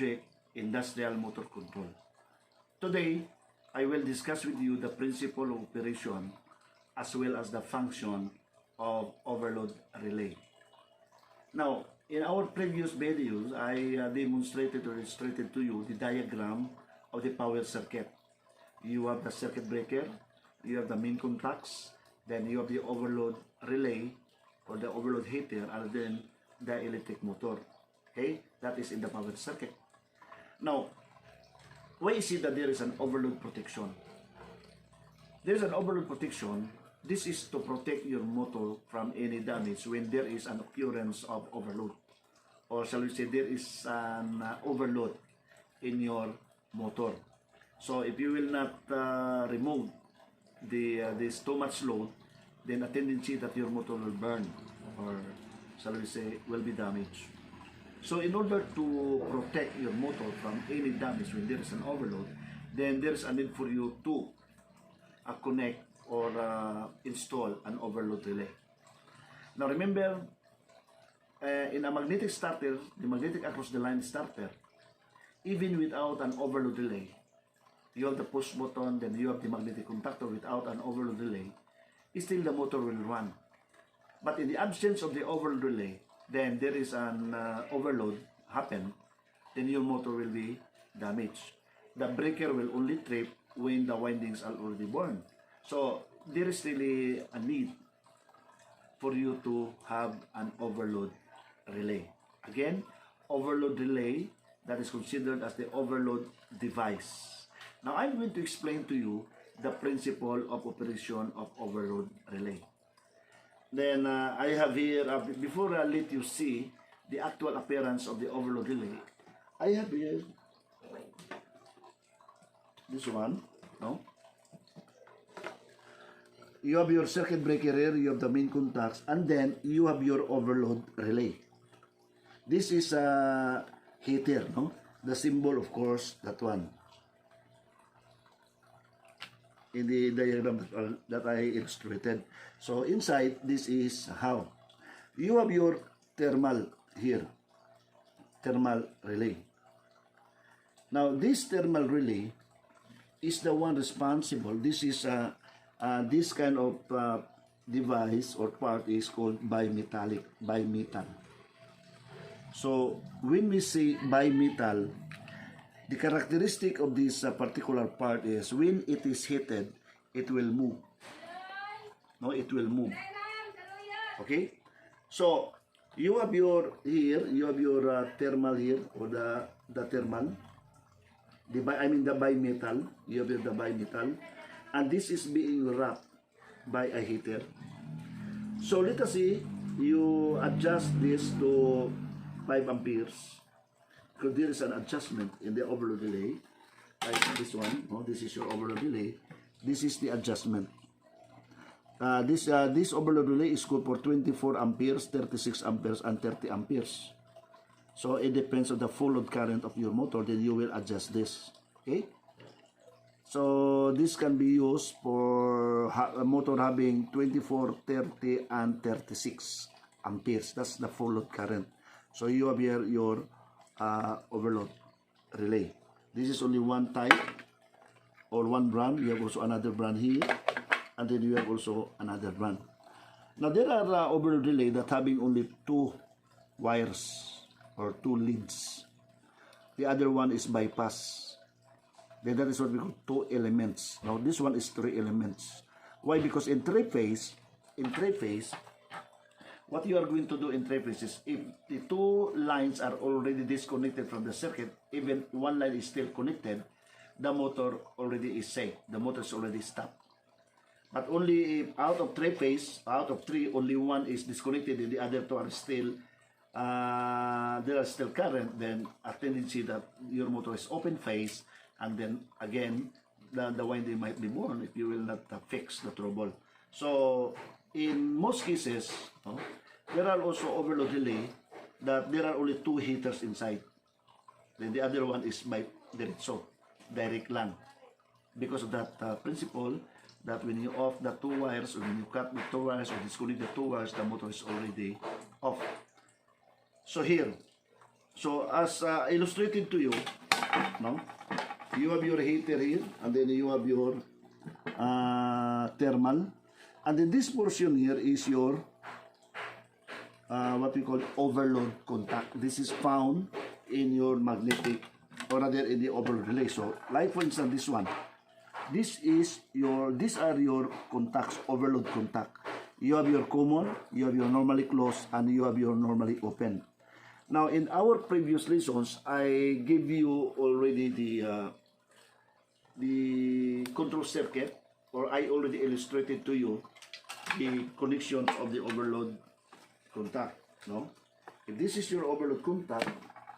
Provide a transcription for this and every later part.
subject, industrial motor control. Today, I will discuss with you the principle of operation as well as the function of overload relay. Now, in our previous videos, I demonstrated or illustrated to you the diagram of the power circuit. You have the circuit breaker, you have the main contacts, then you have the overload relay or the overload heater, and then the electric motor. Okay, that is in the power circuit. Now, why is it that there is an overload protection? There is an overload protection. This is to protect your motor from any damage when there is an occurrence of overload. Or shall we say there is an overload in your motor. So if you will not remove this too much load, then a tendency that your motor will burn or shall we say will be damaged. So in order to protect your motor from any damage when there is an overload, then there is a need for you to connect or install an overload relay. Now remember, in a magnetic starter, the magnetic across the line starter, even without an overload relay, you have the push button, then you have the magnetic contactor. Without an overload relay, still the motor will run. But in the absence of the overload relay, then there is an overload happen, then your motor will be damaged. The breaker will only trip when the windings are already burned. So there is really a need for you to have an overload relay. Again, overload relay, that is considered as the overload device. Now I'm going to explain to you the principle of operation of overload relay. Then I have here, before I let you see the actual appearance of the overload relay, I have here this one, no? You have your circuit breaker here, you have the main contacts, and then you have your overload relay. This is a heater, no? The symbol, of course, that one. In the diagram that I illustrated. So inside, this is how. You have your thermal here, thermal relay. Now this thermal relay is the one responsible. This is this kind of device or part is called bimetal. So when we say bimetal, the characteristic of this particular part is when it is heated, it will move. No, it will move. Okay? So, you have your here, you have your thermal here, or the thermal. The bimetal. You have the bimetal. And this is being wrapped by a heater. So, let us see, you adjust this to 5 amperes. Because there is an adjustment in the overload relay, like this one. Oh, this is your overload relay. This is the adjustment. This overload relay is good for 24 amperes, 36 amperes, and 30 amperes. So it depends on the full load current of your motor. Then you will adjust this. Okay. So this can be used for a motor having 24, 30, and 36 amperes. That's the full load current. So you have here your overload relay. This is only one type or one brand. You have also another brand here, and then you have also another brand. Now there are overload relay that having only 2 wires or 2 leads. The other one is bypass. Then that is what we call 2 elements. Now this one is 3 elements. Why? Because in three phase, what you are going to do in three phase is if the 2 lines are already disconnected from the circuit, even one line is still connected, the motor already is safe. The motor is already stopped. But only if out of 3 phase, out of 3, only one is disconnected and the other 2 are still, there are still current, then a tendency that your motor is open phase, and then again, the winding might be born if you will not fix the trouble. So, in most cases, there are also overload relay that there are only 2 heaters inside. Then the other one is by direct lang. Because of that principle, that when you off the 2 wires, or when you cut the 2 wires, or disconnect the 2 wires, the motor is already off. So here, So as illustrated to you, no, you have your heater here, and then you have your thermal, and then this portion here is your what we call overload contact. This is found in your magnetic, or rather in the overload relay. So like for instance this one, these are your contacts, overload contact. You have your common, you have your normally closed, and you have your normally open. Now in our previous lessons, I give you already the control circuit, or I already illustrated to you the connections of the overload contact. No, if this is your overload contact,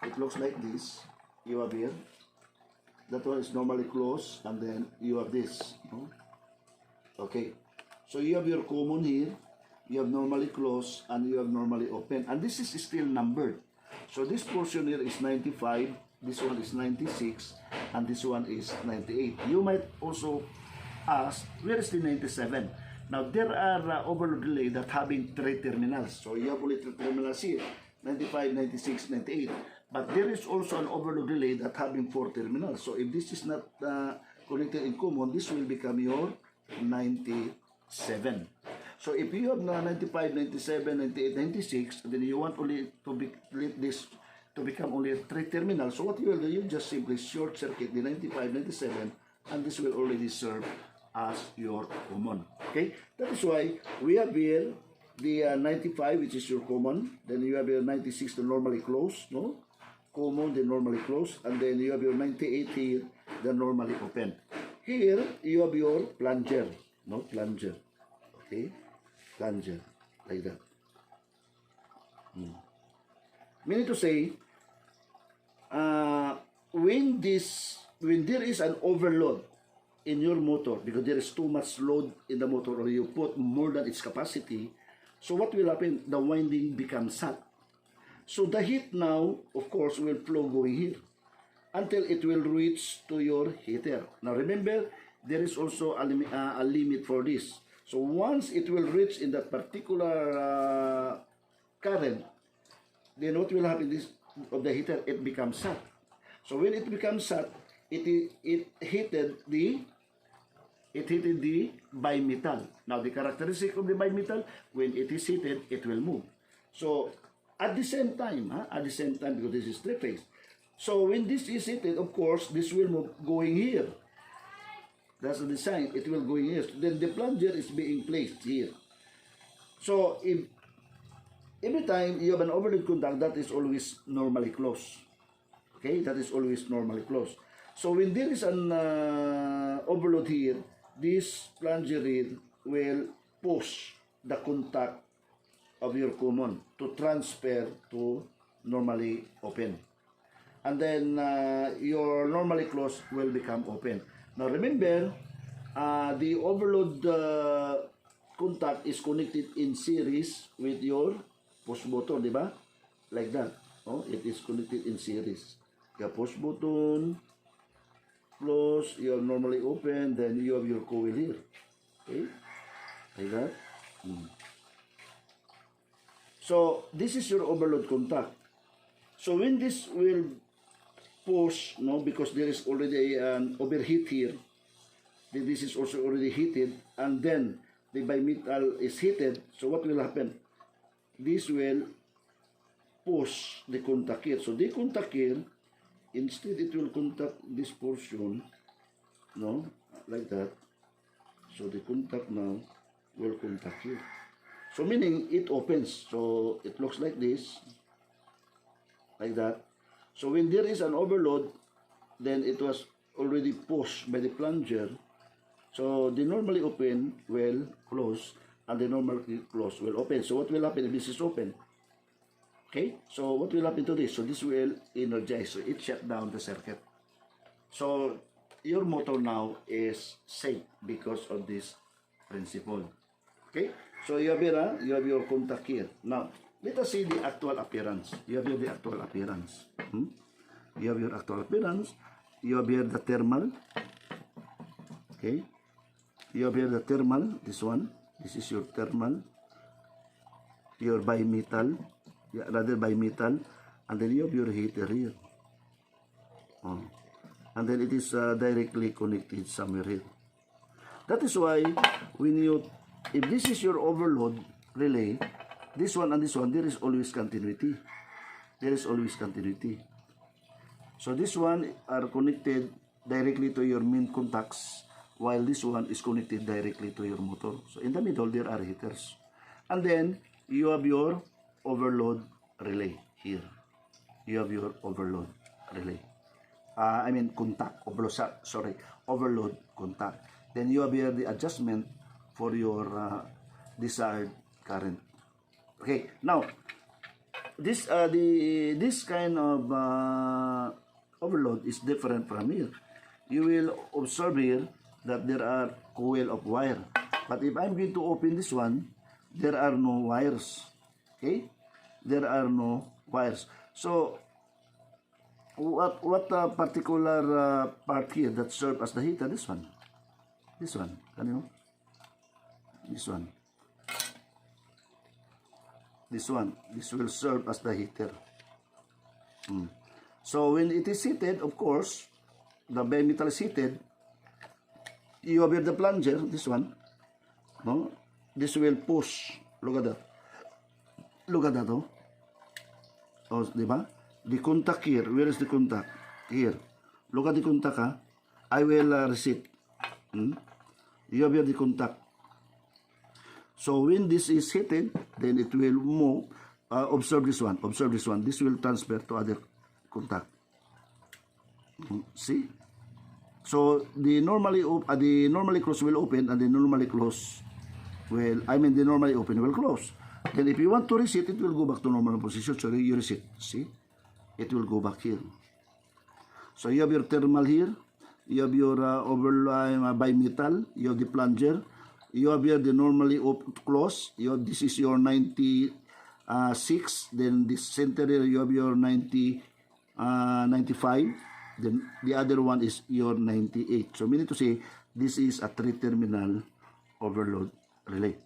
it looks like this. You have here, that one is normally closed, and then you have this. No? Okay, so you have your common here, you have normally closed, and you have normally open, and this is still numbered. So this portion here is 95, this one is 96, and this one is 98. You might also ask, where is the 97? Now there are overload relay that having 3 terminals. So you have only 3 terminals here, 95, 96, 98. But there is also an overload relay that having 4 terminals. So if this is not connected in common, this will become your 97. So if you have 95, 97, 98, 96, then you want only to let this to become only 3 terminals. So what you will do, you just simply short circuit the 95, 97, and this will already serve as your common. Okay, that is why we have here the 95, which is your common. Then you have your 96, the normally closed, no? Common, the normally closed, and then you have your 98 here, the normally open. Here you have your plunger, no, plunger. Okay, plunger, like that. Meaning to say, when there is an overload in your motor, because there is too much load in the motor, or you put more than its capacity, so what will happen? The winding becomes hot. So the heat now, of course, will flow going here until it will reach to your heater. Now remember, there is also a limit for this. So once it will reach in that particular current, then what will happen is of the heater, it becomes hot. So when it becomes hot, it heated the bimetal. Now the characteristic of the bimetal, when it is heated, it will move. So at the same time, because this is 3-phase. So when this is heated, of course, this will move going here. That's the design. It will go in here. Then the plunger is being placed here. So if every time you have an overload contact, that is always normally closed. Okay, that is always normally closed. So when there is an overload here, this plunger here will push the contact of your common to transfer to normally open. And then your normally closed will become open. Now remember, the overload contact is connected in series with your push button, di ba? Like that. Oh, it is connected in series. You have push button, close, you have normally open, then you have your coil here. Okay? Like that. So this is your overload contact. So when this will push, no, because there is already an overheat here, then this is also already heated, and then the bimetal is heated. So what will happen? This will push the contact here. So the contact here, instead it will contact this portion, no, like that. So the contact now will contact here. So meaning it opens. So it looks like this, like that. So when there is an overload, then it was already pushed by the plunger. So the normally open will close, and the normally close will open. So what will happen if this is open? Okay, so what will happen to this? So this will energize. So it shut down the circuit. So your motor now is safe because of this principle. Okay, so you have here, you have your contact here. Now, let us see the actual appearance. You have here the actual appearance. You have your actual appearance. You have here the thermal. Okay. You have here the thermal. This one. This is your thermal. Your bimetal. Yeah, rather bimetal. and then you have your heater here. And then it is directly connected somewhere here. That is why if this is your overload relay, this one and this one, there is always continuity. There is always continuity. So this one are connected directly to your main contacts, while this one is connected directly to your motor. So in the middle, there are heaters. And then you have your overload relay here. You have your overload relay. Contact, overload contact. Then you have here the adjustment for your desired current. Okay, now this kind of overload is different from here. You will observe here that there are coil of wire. But if I'm going to open this one, there are no wires. Okay, there are no wires. So what particular part here that serve as the heater? This one. This one. Can you know? This one. This one. This will serve as the heater. So when it is heated, of course, the bimetal is heated. You have here the plunger. This one. No? This will push. Look at that. Look at that. Oh, diba? The contact here. Where is the contact? Here. Look at the contact, ha? I will reset. You have here the contact. So when this is heated, then it will move. Observe this one. Observe this one. This will transfer to other contact. See? So the normally close will open, and the normally close will, the normally open will close. Then if you want to reset, it will go back to normal position. So you reset. See? It will go back here. So you have your thermal here. You have your bimetal. You have the plunger. You have here the normally close. This is your 96. Then this center here, you have your 95. Then the other one is your 98. So meaning to say, this is a 3-terminal overload relay.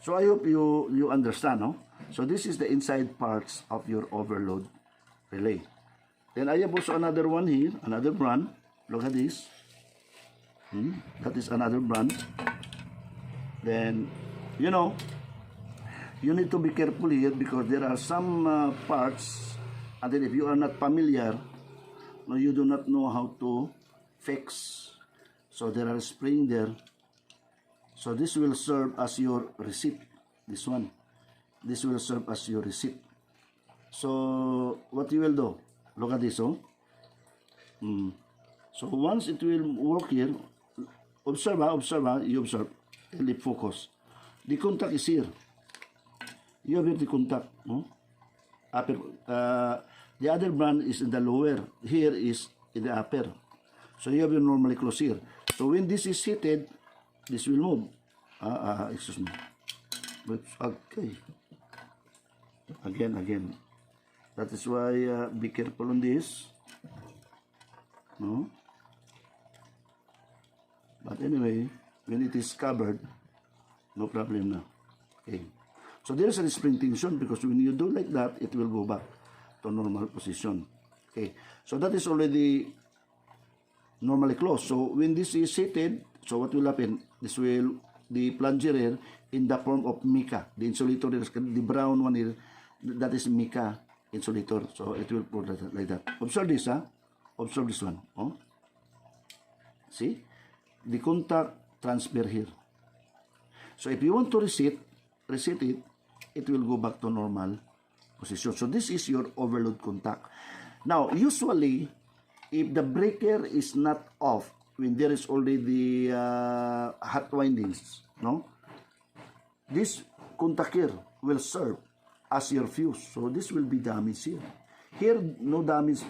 So I hope you understand, no? So this is the inside parts of your overload relay. Then I have also another one here, another brand. Look at this. That is another brand. Then, you need to be careful here because there are some parts, and then if you are not familiar, you do not know how to fix. So there are spring there. So this will serve as your receipt. This one. This will serve as your receipt. So what you will do? Look at this, So once it will work here, observe, you observe, and focus. The contact is here. You have here the contact. The other brand is in the lower. Here is in the upper. So you have your normally close here. So when this is heated, this will move. Excuse me. But okay. Again. That is why be careful on this. No? But anyway, when it is covered, no problem now. Okay. So there is a spring tension because when you do like that, it will go back to normal position. Okay. So that is already normally closed. So when this is heated, so what will happen? This will, the plunger here in the form of mica. The insulator, the brown one here, that is mica insulator. So it will put like that. Observe this, Observe this one. See? The contact transfer here. So if you want to reset it, it will go back to normal position. So this is your overload contact. Now, usually, if the breaker is not off, when there is already hot windings, this contact here will serve as your fuse. So this will be damaged here. Here, no damage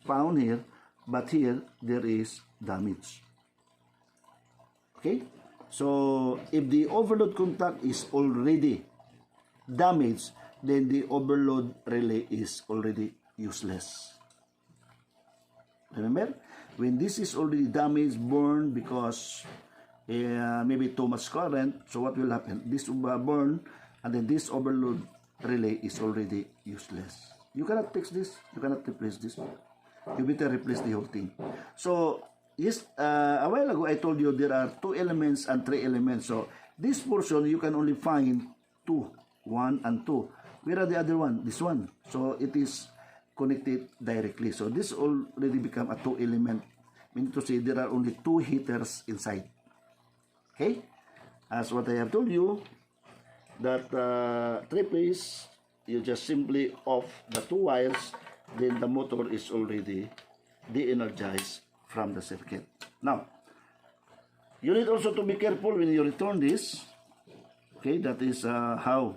found here, but here, there is damage. Okay? So, if the overload contact is already damaged, then the overload relay is already useless. Remember? When this is already damaged, burned because maybe too much current, so what will happen? This will burn, and then this overload relay is already useless. You cannot fix this. You cannot replace this. You better replace the whole thing. So, yes, a while ago I told you there are 2 elements and 3 elements. So, this portion you can only find 2, 1 and 2. Where are the other one? This one. So, it is connected directly. So, this already become a 2 element. Meaning to say there are only 2 heaters inside. Okay? As what I have told you, that 3-phase, you just simply off the 2 wires, then the motor is already de-energized from the circuit. Now, you need also to be careful when you return this. Okay, that is how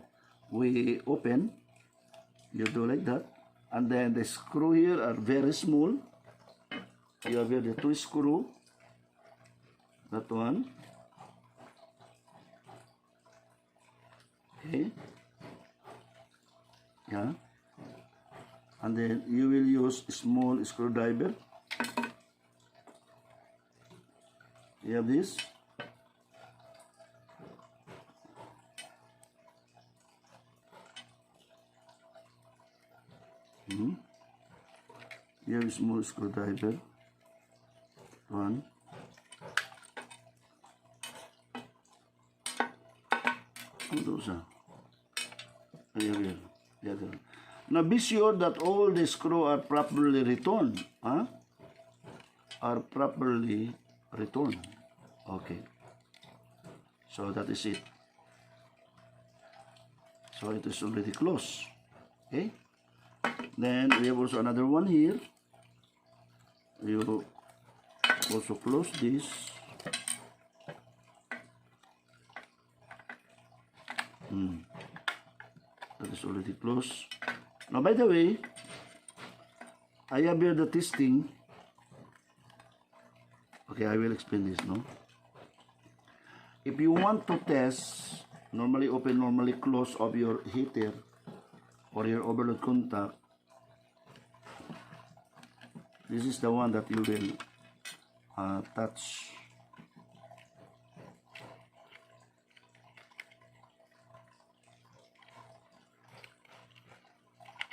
we open. You do like that. And then the screw here are very small. You have here the 2 screw. That one. Okay. Yeah. And then you will use a small screwdriver. You have this. You have a small screwdriver. One. Ano those are? Here. The other. Now be sure that all the screws are properly returned. Huh? Are properly returned. Okay. So that is it. So it is already closed. Okay. Then we have also another one here. You also close this. That is already closed. Now, by the way, I have here the testing. Okay, I will explain this, no? If you want to test, normally open, normally close of your heater or your overload contact, this is the one that you will touch.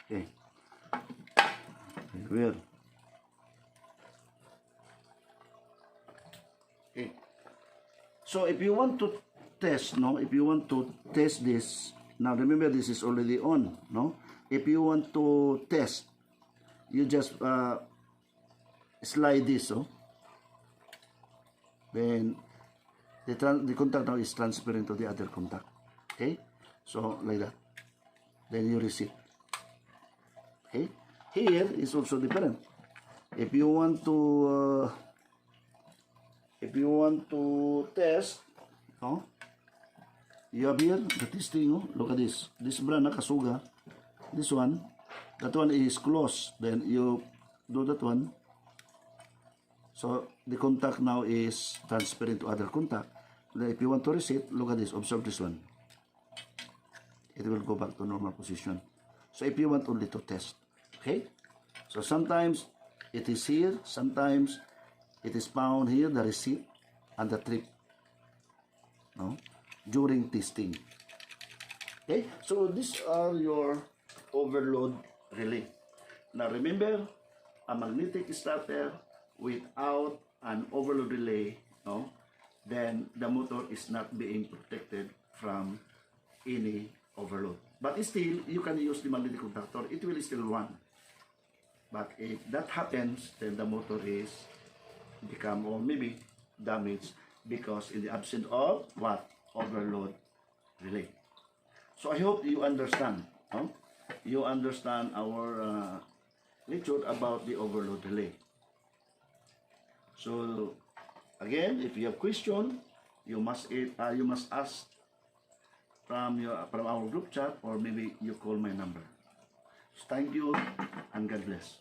Okay. Where? Okay. So if you want to test, no? If you want to test this, now remember this is already on, no? If you want to test, you just slide this, oh. Then the contact now is transparent to the other contact. Okay? So like that. Then you reset. Okay? Here is also different. If you want to test, no? You have here the testing, oh. Look at this. This brand nakasuga. This one, that one is closed. Then you do that one. So the contact now is transparent to other contact. Then if you want to reset, look at this. Observe this one. It will go back to normal position. So if you want only to test, okay? So sometimes it is here, sometimes it is found here, the receipt and the trip, no? During testing. Okay? So these are your overload relay. Now remember, a magnetic starter without an overload relay, no, then the motor is not being protected from any overload. But still, you can use the magnetic conductor. It will still run. But if that happens, then the motor is become or maybe damaged because in the absence of what? Overload relay. So I hope you understand. No? You understand our lecture about the overload relay. So again, if you have question, you must ask from our group chat, or maybe you call my number. So thank you and God bless.